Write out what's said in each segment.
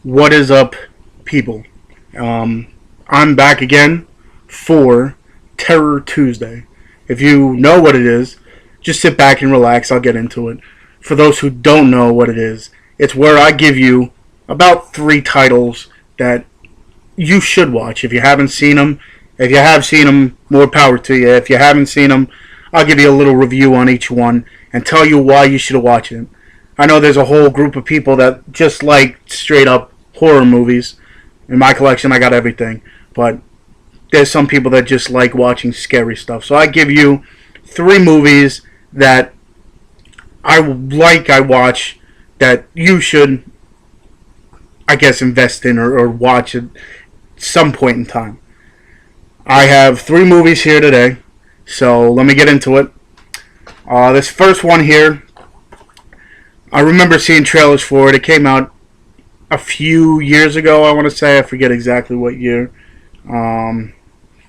What is up, people? I'm back again for Terror Tuesday. If you know what it is, just sit back and relax. I'll get into it. For those who don't know what it is, it's where I give you about 3 titles that you should watch. If you haven't seen them, if you have seen them, more power to you. If you haven't seen them, I'll give you a little review on each one and tell you why you should watch it. I know there's a whole group of people that just like straight up horror movies. In my collection, I got everything. But there's some people that just like watching scary stuff. So I give you 3 movies that I watch that you should, I guess, invest in or watch at some point in time. I have 3 movies here today. So let me get into it. This first one here, I remember seeing trailers for it. It came out a few years ago, I want to say. I forget exactly what year.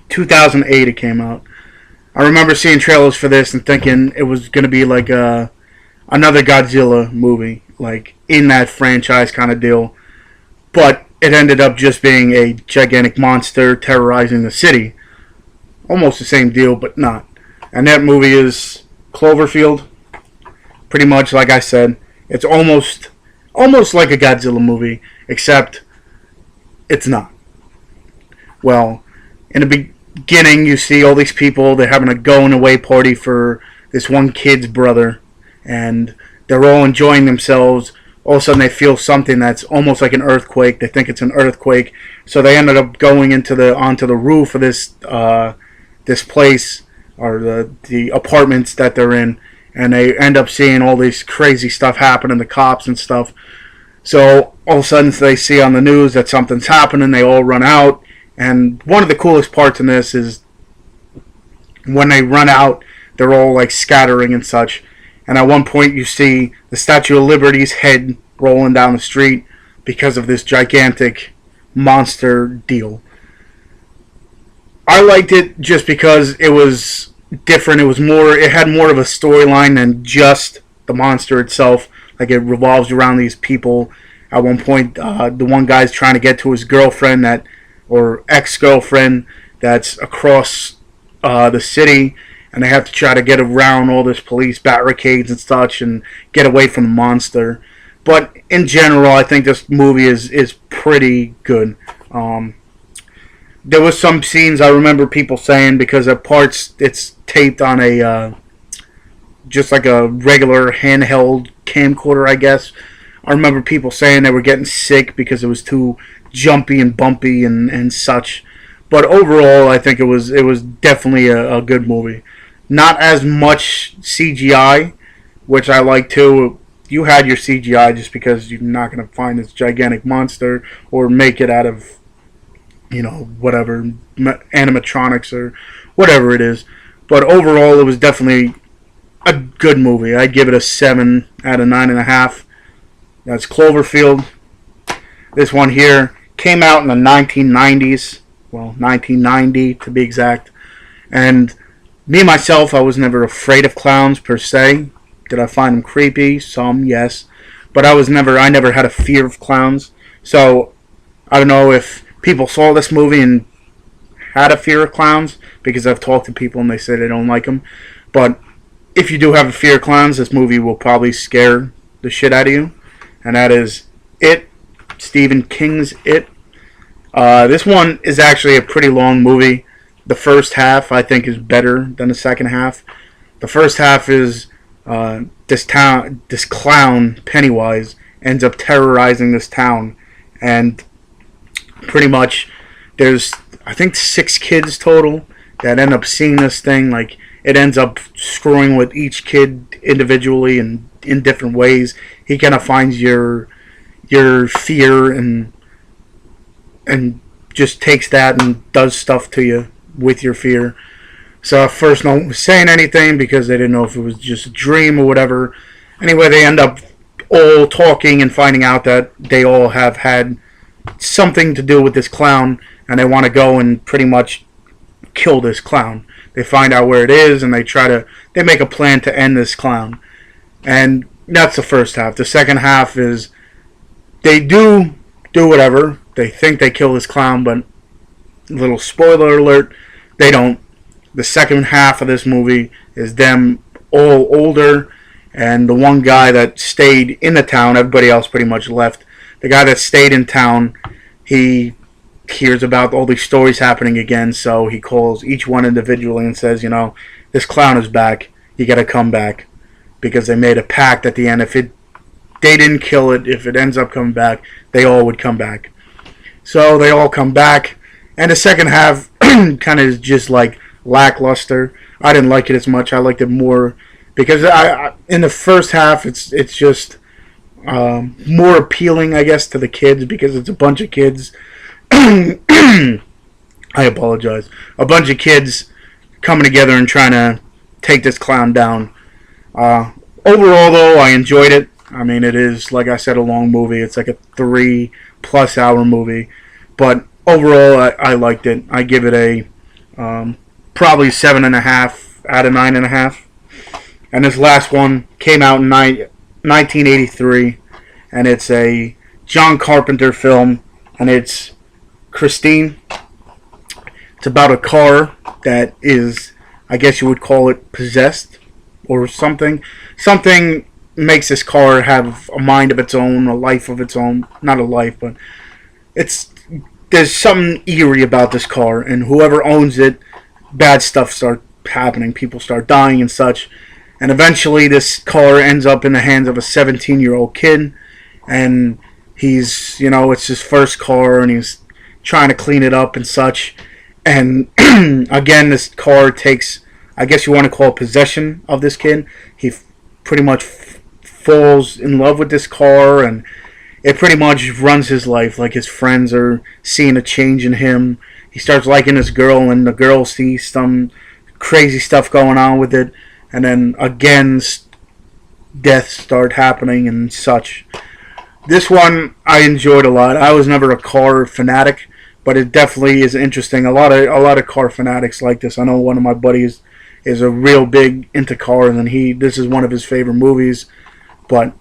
2008 it came out. I remember seeing trailers for this and thinking it was going to be like another Godzilla movie, like in that franchise kind of deal. But it ended up just being a gigantic monster terrorizing the city. Almost the same deal, but not. And that movie is Cloverfield. Pretty much, like I said, it's almost like a Godzilla movie, except it's not. Well, in the beginning, you see all these people. They're having a going-away party for this one kid's brother, and they're all enjoying themselves. All of a sudden, they feel something that's almost like an earthquake. They think it's an earthquake, so they ended up going onto the roof of this place, or the apartments that they're in, and they end up seeing all this crazy stuff happening, the cops and stuff. So all of a sudden they see on the news that something's happening, they all run out, and one of the coolest parts in this is when they run out, they're all like scattering and such, and at one point you see the Statue of Liberty's head rolling down the street because of this gigantic monster deal. I liked it just because it was different. It had more of a storyline than just the monster itself. Like, it revolves around these people. At one point, the one guy's trying to get to his girlfriend or ex-girlfriend that's across the city, and they have to try to get around all this police barricades and such and get away from the monster. But in general, I think this movie is pretty good. There was some scenes I remember people saying, because at parts it's taped on a just like a regular handheld camcorder, I guess. I remember people saying they were getting sick because it was too jumpy and bumpy and such. But overall, I think it was definitely a good movie. Not as much CGI, which I like too. You had your CGI just because you're not going to find this gigantic monster or make it out of, whatever, animatronics or whatever it is. But overall, it was definitely a good movie. I'd give it a 7 out of 9.5. That's Cloverfield. This one here came out in the 1990s. Well, 1990 to be exact. And me, myself, I was never afraid of clowns per se. Did I find them creepy? Some, yes. But I never had a fear of clowns. So, I don't know if people saw this movie and had a fear of clowns, because I've talked to people and they say they don't like them. But if you do have a fear of clowns, this movie will probably scare the shit out of you. And that is It, Stephen King's It. This one is actually a pretty long movie. The first half, I think, is better than the second half. The first half is this clown, Pennywise, ends up terrorizing this town. And pretty much there's, I think, 6 kids total that end up seeing this thing. Like, it ends up screwing with each kid individually and in different ways. He kind of finds your fear and just takes that and does stuff to you with your fear. So at first no one was saying anything because they didn't know if it was just a dream or whatever. Anyway, they end up all talking and finding out that they all have had something to do with this clown, and they want to go and pretty much kill this clown. They find out where it is, and they make a plan to end this clown. And that's the first half. The second half is they do do whatever. They think they kill this clown, but little spoiler alert, they don't. The second half of this movie is them all older, and the one guy that stayed in the town, everybody else pretty much left. The guy that stayed in town, he hears about all these stories happening again, so he calls each one individually and says, this clown is back. You got to come back, because they made a pact at the end. If they didn't kill it, if it ends up coming back, they all would come back. So they all come back, and the second half kind of is just like lackluster. I didn't like it as much. I liked it more because in the first half it's just more appealing, I guess, to the kids, because it's a bunch of kids. I apologize. A bunch of kids coming together and trying to take this clown down. Overall, though, I enjoyed it. I mean, it is, like I said, a long movie. It's like a 3+ hour movie. But overall, I liked it. I give it a probably 7.5 out of 9.5. And this last one came out in 1983. And it's a John Carpenter film. And it's Christine. It's about a car that is, I guess you would call it, possessed or something. Something makes this car have a mind of its own, a life of its own. Not a life, but there's something eerie about this car, and whoever owns it, bad stuff starts happening. People start dying and such. And eventually this car ends up in the hands of a 17-year-old kid, and he's, it's his first car, and he's trying to clean it up and such. And again, this car takes, I guess you want to call it, possession of this kid. He pretty much falls in love with this car, and it pretty much runs his life. Like, his friends are seeing a change in him. He starts liking this girl, and the girl sees some crazy stuff going on with it. And then again, deaths start happening and such. This one I enjoyed a lot. I was never a car fanatic, but it definitely is interesting. A lot of car fanatics like this. I know one of my buddies is a real big into cars, and this is one of his favorite movies. But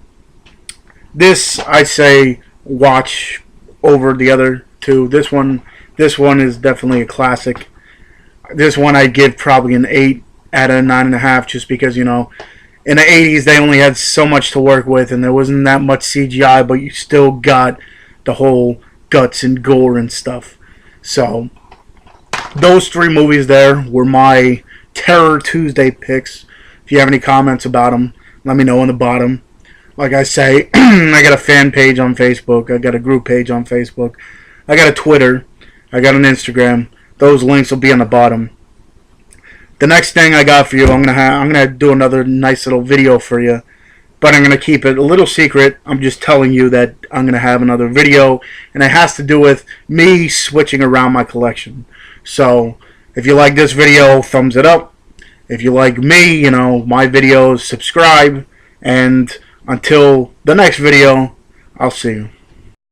this, I'd say, watch over the other two. This one is definitely a classic. This one I give probably an 8 out of 9.5, just because, in the 80s they only had so much to work with, and there wasn't that much CGI, but you still got the whole guts and gore and stuff. So those 3 movies there were my Terror Tuesday picks. If you have any comments about them, let me know in the bottom. Like I say, I got a fan page on Facebook. I got a group page on Facebook. I got a Twitter. I got an Instagram. Those links will be on the bottom. The next thing I got for you, I'm gonna do another nice little video for you, but I'm gonna keep it a little secret. I'm just telling you that I'm gonna have another video, and it has to do with me switching around my collection. So if you like this video, thumbs it up. If you like me, my videos, subscribe. And until the next video, I'll see you.